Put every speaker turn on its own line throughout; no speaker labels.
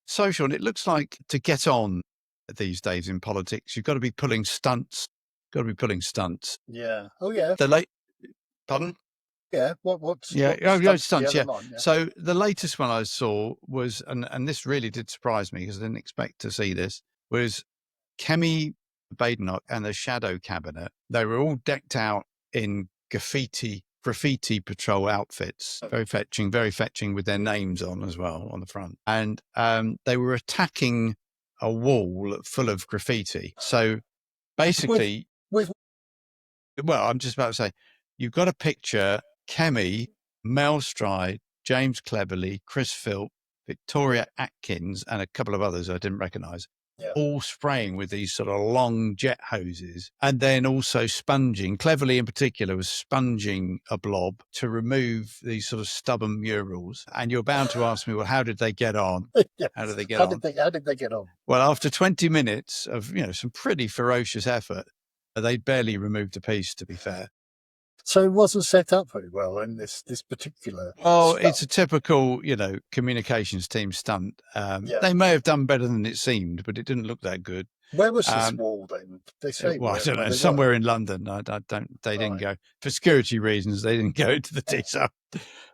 social, and it looks like to get on these days in politics, you've got to be pulling stunts. Got to be pulling stunts.
Yeah. Oh, yeah.
The late, pardon?
Yeah. What
Yeah,
stunts do you
stunts.
have
Yeah.
in mind? Yeah.
So the latest one I saw was, and this really did surprise me because I didn't expect to see this, was Kemi Badenoch and the Shadow Cabinet. They were all decked out in graffiti patrol outfits, very fetching with their names on as well on the front. And they were attacking a wall full of graffiti. So basically,
With
well, I'm just about to say, you've got to picture Kemi, Mel Stride, James Cleverly, Chris Philp, Victoria Atkins, and a couple of others I didn't recognise, all spraying with these sort of long jet hoses, and then also sponging. Cleverly in particular was sponging a blob to remove these sort of stubborn murals. And you're bound to ask me, well, how did they get on?
yes.
How did they get
How
on?
did they get on?
Well, after 20 minutes of, some pretty ferocious effort, they barely removed a piece, to be fair.
So it wasn't set up very well in this particular.
Oh,
stunt.
it's a typical, communications team stunt. They may have done better than it seemed, but it didn't look that good.
Where was this wall then? They say
Well, I don't know,
they
somewhere
were.
in London. They didn't
Right.
go for security reasons. They didn't go to the detail.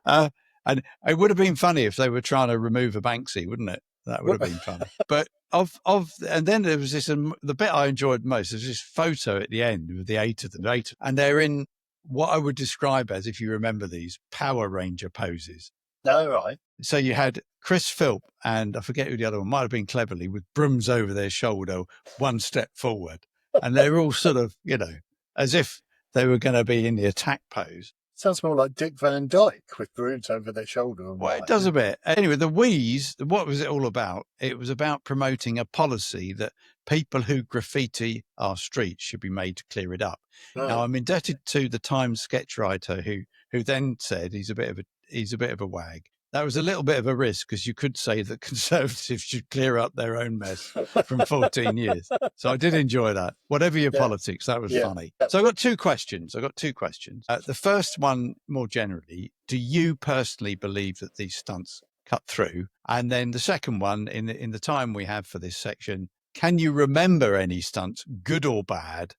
And it would have been funny if they were trying to remove a Banksy, wouldn't it? That would have been funny. But and then there was this, the bit I enjoyed most was this photo at the end with the eight of them, and they're in what I would describe as, if you remember these, Power Ranger poses.
No, right.
So you had Chris Philp and I forget who the other one might have been, Cleverly, with brooms over their shoulder, one step forward. And they were all sort of, as if they were going to be in the attack pose.
Sounds more like Dick Van Dyke with brooms over their shoulder.
Well, it does a bit. Anyway, the wheeze, what was it all about? It was about promoting a policy that people who graffiti our streets should be made to clear it up. Now, I'm indebted to the Times sketch writer who then said he's a bit of a wag. That was a little bit of a risk because you could say that Conservatives should clear up their own mess from 14 years. So I did enjoy that. Whatever your politics, that was funny. So I got two questions. The first one, more generally, do you personally believe that these stunts cut through? And then the second one, in the time we have for this section, can you remember any stunts, good or bad,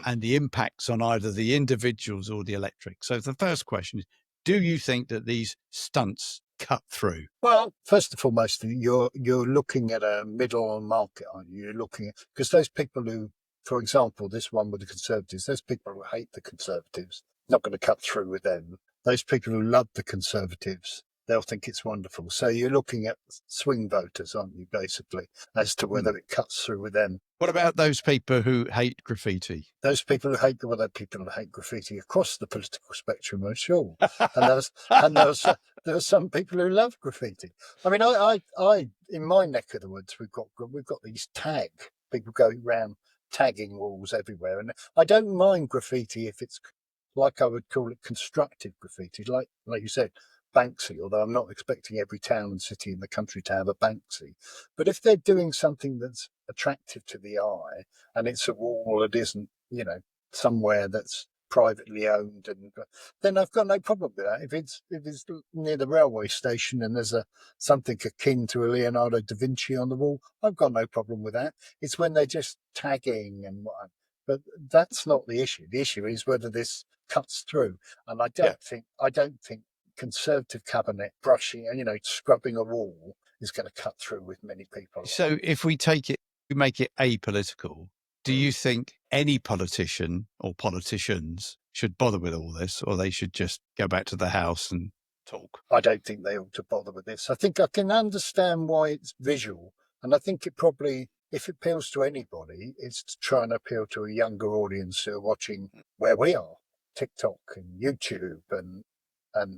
and the impacts on either the individuals or the electorate? So the first question is, do you think that these stunts cut through?
Well, first and foremost, you're looking at a middle market, aren't you? You're looking at, because those people who, for example, this one with the Conservatives, those people who hate the Conservatives, not going to cut through with them. Those people who love the Conservatives, they'll think it's wonderful. So you're looking at swing voters, aren't you, basically, as to whether it cuts through with them.
What about those people who hate graffiti?
Those people who hate, well, they're people who hate graffiti across the political spectrum, I'm sure. And there are some people who love graffiti. I mean, I in my neck of the woods, we've got these people going around tagging walls everywhere, and I don't mind graffiti if it's like I would call it constructive graffiti, like you said, Banksy, although I'm not expecting every town and city in the country to have a Banksy. But if they're doing something that's attractive to the eye and it's a wall that isn't, somewhere that's privately owned, and then I've got no problem with that. If it's near the railway station and there's something akin to a Leonardo da Vinci on the wall, I've got no problem with that. It's when they're just tagging and what. But that's not the issue. The issue is whether this cuts through. And I don't think Conservative cabinet brushing, scrubbing a wall is going to cut through with many people.
So if we make it apolitical, do you think any politician or politicians should bother with all this, or they should just go back to the house and talk?
I don't think they ought to bother with this. I think I can understand why it's visual, and I think it probably, if it appeals to anybody, it's to try and appeal to a younger audience who are watching where we are, TikTok and YouTube and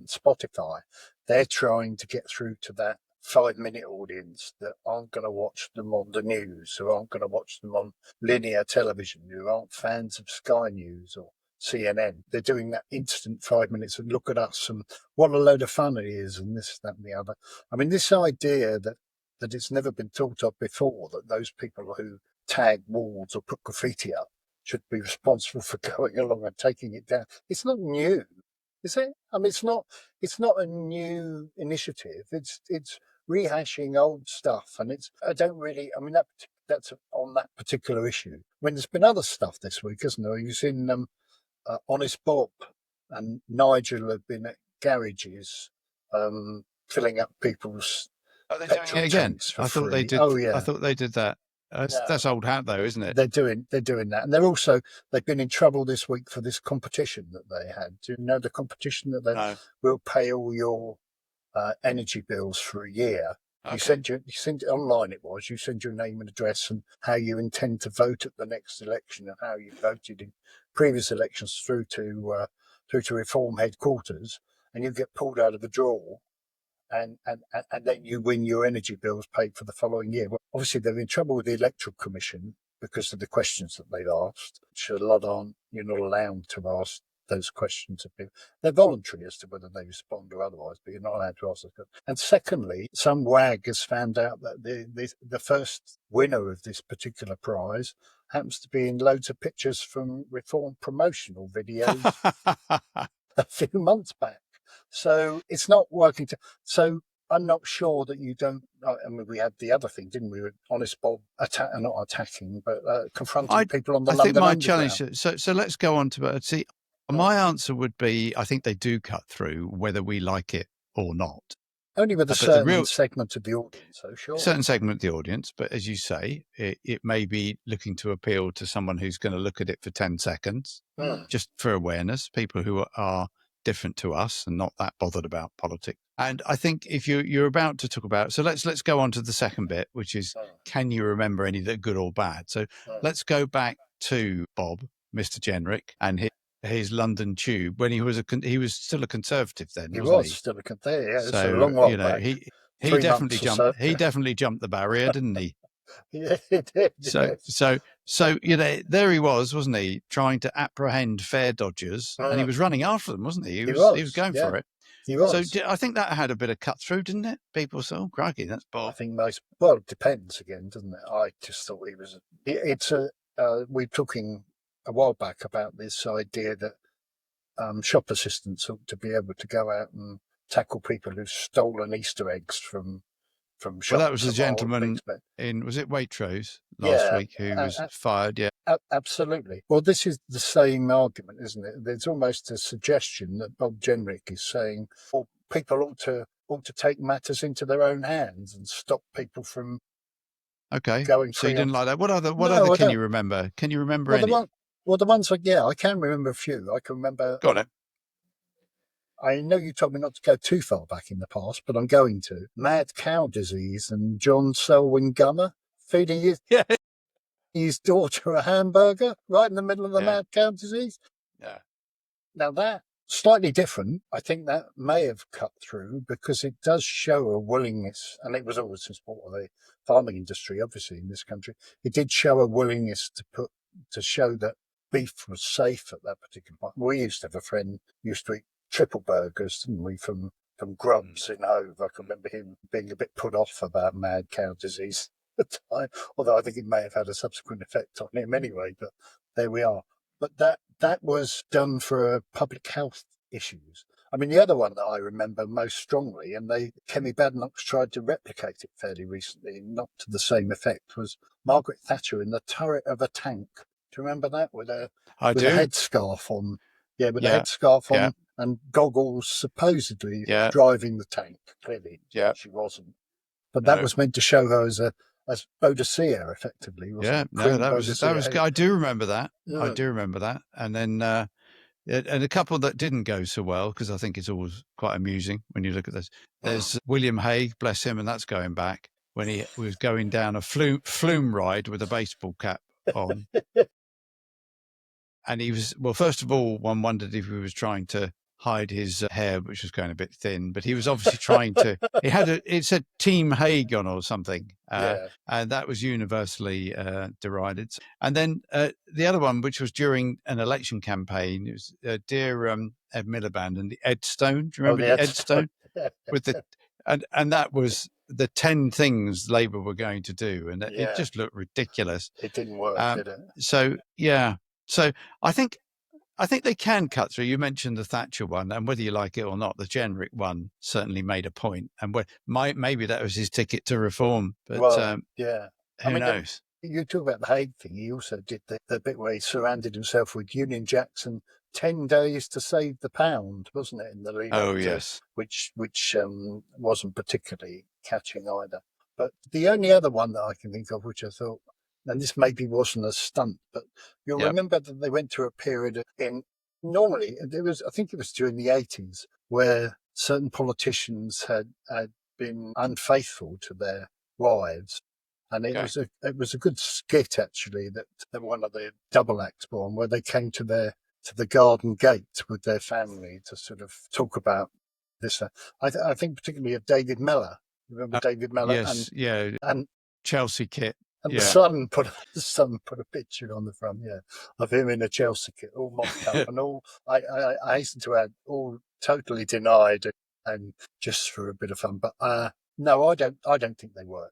Spotify. They're trying to get through to that 5-minute audience that aren't going to watch them on the news, who aren't going to watch them on linear television, who aren't fans of Sky News or CNN. They're doing that instant 5 minutes and look at us and what a load of fun it is and this, that and the other. I mean, this idea that it's never been thought of before, that those people who tag walls or put graffiti up should be responsible for going along and taking it down. It's not new, is it? I mean, it's not a new initiative. It's rehashing old stuff, and I don't really. I mean, that's on that particular issue. I mean, there's been other stuff this week, isn't there? You've seen Honest Bob and Nigel have been at garages filling up people's
Are they doing
petrol
it again?
tanks for
I thought they
free.
did.
Oh
I
yeah,
thought they did that.
yeah.
That's old hat though, isn't it?
They're doing that, and they've been in trouble this week for this competition that they had. Do you know the competition that they
No.
will pay all your energy bills for a year?
Okay.
You send it online. It was you send your name and address and how you intend to vote at the next election and how you voted in previous elections through to Reform headquarters, and you get pulled out of the draw and then you win your energy bills paid for the following year. Well, obviously, they're in trouble with the Electoral Commission because of the questions that they've asked, which a lot on you're not allowed to ask those questions of people. They're voluntary as to whether they respond or otherwise, but you're not allowed to ask those questions. And secondly, some wag has found out that the first winner of this particular prize happens to be in loads of pictures from Reform promotional videos a few months back. So it's not working. So I'm not sure that you don't. I mean, we had the other thing, didn't we? Honest Bob not attacking, but confronting people on the
I think
London
my
Underground.
challenge. So let's go on to see. My answer would be, I think they do cut through, whether we like it or not.
Only with a
But the real
segment of the audience, so sure.
certain segment of the audience, but as you say, it may be looking to appeal to someone who's going to look at it for 10 seconds, just for awareness, people who are different to us and not that bothered about politics. And I think if you're about to talk about, so let's go on to the second bit, which is, can you remember any that are good or bad? So let's go back to Bob, Mr. Jenrick, and his London Tube when he was still a Conservative then, wasn't he?
Still a Conservative. Yeah,
so
it's a long while
back. He definitely jumped. So. He definitely jumped the barrier, didn't he?
Yeah, he did.
So there he was, wasn't he, trying to apprehend fare dodgers, and he was running after them, wasn't he? He was going for it.
He was.
So I think that had a bit of cut through, didn't it? People said, "Oh, crikey, that's Bob."
I think it depends again, doesn't it? I just thought he was. We're talking a while back about this idea that shop assistants ought to be able to go out and tackle people who've stolen Easter eggs from shops.
Well, that was the gentleman was it Waitrose last week who was fired? Yeah.
Absolutely. Well, this is the same argument, isn't it? There's almost a suggestion that Bob Jenrick is saying, well, people ought to take matters into their own hands and stop people from going.
So you didn't like that. What other can you remember? Can you remember any?
The ones I can remember a few. I can remember.
Got it.
I know you told me not to go too far back in the past, but I'm going to. Mad cow disease and John Selwyn Gummer feeding his daughter a hamburger right in the middle of the mad cow disease.
Yeah.
Now that slightly different. I think that may have cut through because it does show a willingness, and it was always in support of the farming industry, obviously in this country. It did show a willingness to show that beef was safe at that particular point. We used to have a friend who used to eat triple burgers, didn't we, from Grubs in Hove. I can remember him being a bit put off about mad cow disease at the time, although I think it may have had a subsequent effect on him anyway, but there we are. But that was done for public health issues. I mean, the other one that I remember most strongly, and Kemi Badenoch tried to replicate it fairly recently, not to the same effect, was Margaret Thatcher in the turret of a tank. Do you remember that with a headscarf on? Yeah, with a headscarf on and goggles, supposedly driving the tank. Clearly, she wasn't. But that was meant to show her as Boadicea, effectively. Wasn't it?
That was. I do remember that. Yeah. I do remember that. And then, and a couple that didn't go so well, because I think it's always quite amusing when you look at this. There's William Hague, bless him, and that's going back when he was going down a flume ride with a baseball cap on. And he was, well, first of all, one wondered if he was trying to hide his hair, which was going a bit thin, but he was obviously trying to, it said Team Hague on or something. And that was universally derided. And then the other one, which was during an election campaign, it was Dear Ed Miliband and the Ed Stone. Do you remember the Ed Stone? With the, and that was the 10 things Labour were going to do. And it just looked ridiculous.
It didn't work, did it?
So, yeah. So I think I think they can cut through. You mentioned the Thatcher one, and whether you like it or not, the generic one certainly made a point. And maybe that was his ticket to reform. But
Well, yeah. I
who
mean,
knows?
you talk about the Hague thing. He also did the bit where he surrounded himself with Union Jacks and 10 days to save the pound, wasn't it, in the lead up
Oh,
to
yes.
which wasn't particularly catching either. But the only other one that I can think of, which I thought, and this maybe wasn't a stunt, but you'll
Yep.
remember that they went through a period normally, I think it was during the 80s, where certain politicians had been unfaithful to their wives. And it
Okay.
was a good skit actually that one of the double acts put on, where they came to the garden gate with their family to sort of talk about this. I think particularly of David Mellor. Remember David Mellor
Yes. Yeah.
and
Chelsea kit.
and
Yeah.
the son put a picture on the front, of him in a Chelsea kit, all mocked up and all. I hasten to add, all totally denied and just for a bit of fun. But no, I don't think they were.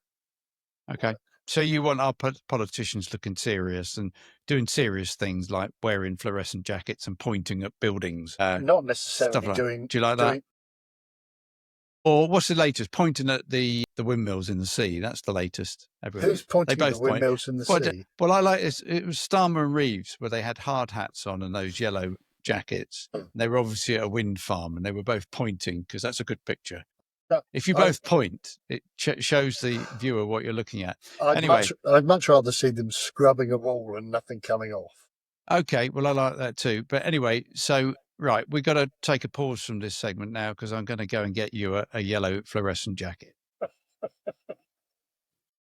Okay. So you want our politicians looking serious and doing serious things like wearing fluorescent jackets and pointing at buildings,
Not
stuff
necessarily
like.
doing.
Do you like that? Or what's the latest? Pointing at the windmills in the sea. That's the latest.
Who's pointing
They
at the
both point.
windmills in the sea?
Well, I like this. It was Starmer and Reeves where they had hard hats on and those yellow jackets. And they were obviously at a wind farm and they were both pointing because that's a good picture.
No,
If you both point, it shows the viewer what you're looking at.
I'd much rather see them scrubbing a wall and nothing coming off.
Okay, well, I like that too. But anyway, so right, we've got to take a pause from this segment now because I'm going to go and get you a yellow fluorescent jacket.